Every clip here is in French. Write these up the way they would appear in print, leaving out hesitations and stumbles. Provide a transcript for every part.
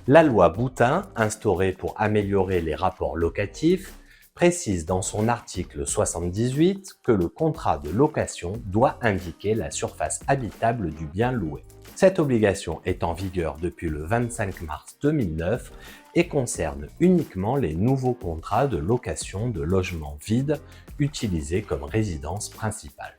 La loi Boutin, instaurée pour améliorer les rapports locatifs, précise dans son article 78 que le contrat de location doit indiquer la surface habitable du bien loué. Cette obligation est en vigueur depuis le 25 mars 2009 et concerne uniquement les nouveaux contrats de location de logements vides utilisés comme résidence principale.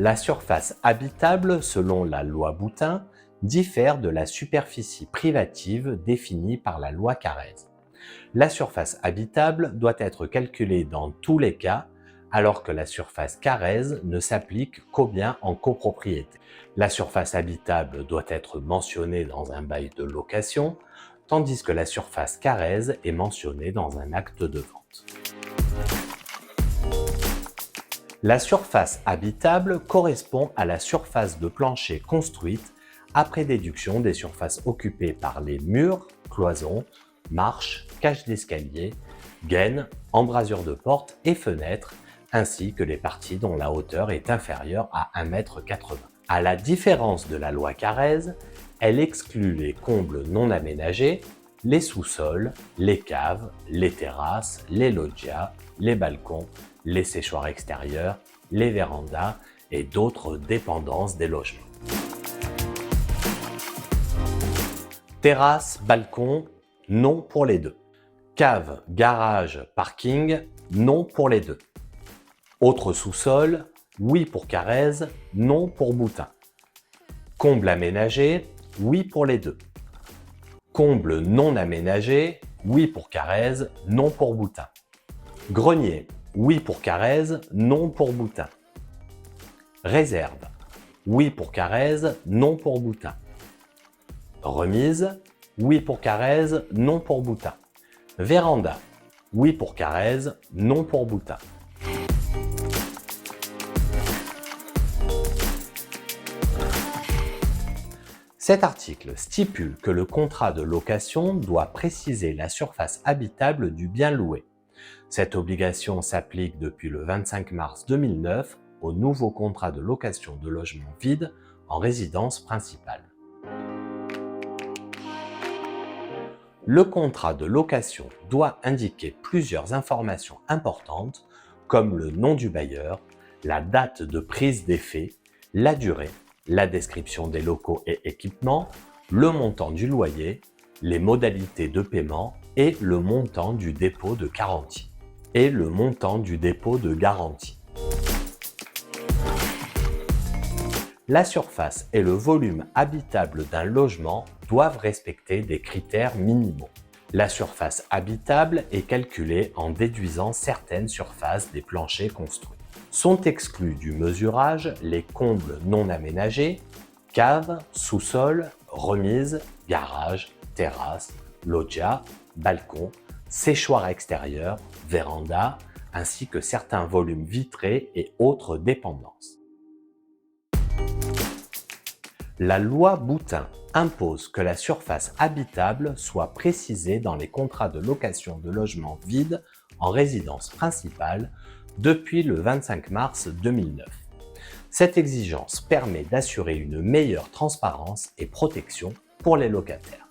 La surface habitable, selon la loi Boutin, diffère de la superficie privative définie par la loi Carrez. La surface habitable doit être calculée dans tous les cas, alors que la surface Carrez ne s'applique qu'aux biens en copropriété. La surface habitable doit être mentionnée dans un bail de location, tandis que la surface Carrez est mentionnée dans un acte de vente. La surface habitable correspond à la surface de plancher construite après déduction des surfaces occupées par les murs, cloisons, marches, cages d'escalier, gaines, embrasures de portes et fenêtres, ainsi que les parties dont la hauteur est inférieure à 1,80 m. À la différence de la loi Carrez, elle exclut les combles non aménagés, les sous-sols, les caves, les terrasses, les loggias, les balcons, les séchoirs extérieurs, les vérandas et d'autres dépendances des logements. Terrasse, balcon, non pour les deux. Cave, garage, parking, non pour les deux. Autre sous-sol, oui pour Carrez, non pour Boutin. Comble aménagé, oui pour les deux. Comble non aménagé, oui pour Carrez, non pour Boutin. Grenier, oui pour Carrez, non pour Boutin. Réserve, oui pour Carrez, non pour Boutin. Remise, oui pour Carrez, non pour Boutin. Véranda, oui pour Carrez, non pour Boutin. Cet article stipule que le contrat de location doit préciser la surface habitable du bien loué. Cette obligation s'applique depuis le 25 mars 2009 au nouveau contrat de location de logements vides en résidence principale. Le contrat de location doit indiquer plusieurs informations importantes comme le nom du bailleur, la date de prise d'effet, la durée, la description des locaux et équipements, le montant du loyer, les modalités de paiement et le montant du dépôt de garantie. La surface et le volume habitable d'un logement doivent respecter des critères minimaux. La surface habitable est calculée en déduisant certaines surfaces des planchers construits. Sont exclus du mesurage les combles non aménagés, caves, sous-sol, remises, garages, terrasses, loggias, balcons, séchoirs extérieurs, vérandas, ainsi que certains volumes vitrés et autres dépendances. La loi Boutin impose que la surface habitable soit précisée dans les contrats de location de logements vides en résidence principale depuis le 25 mars 2009. Cette exigence permet d'assurer une meilleure transparence et protection pour les locataires.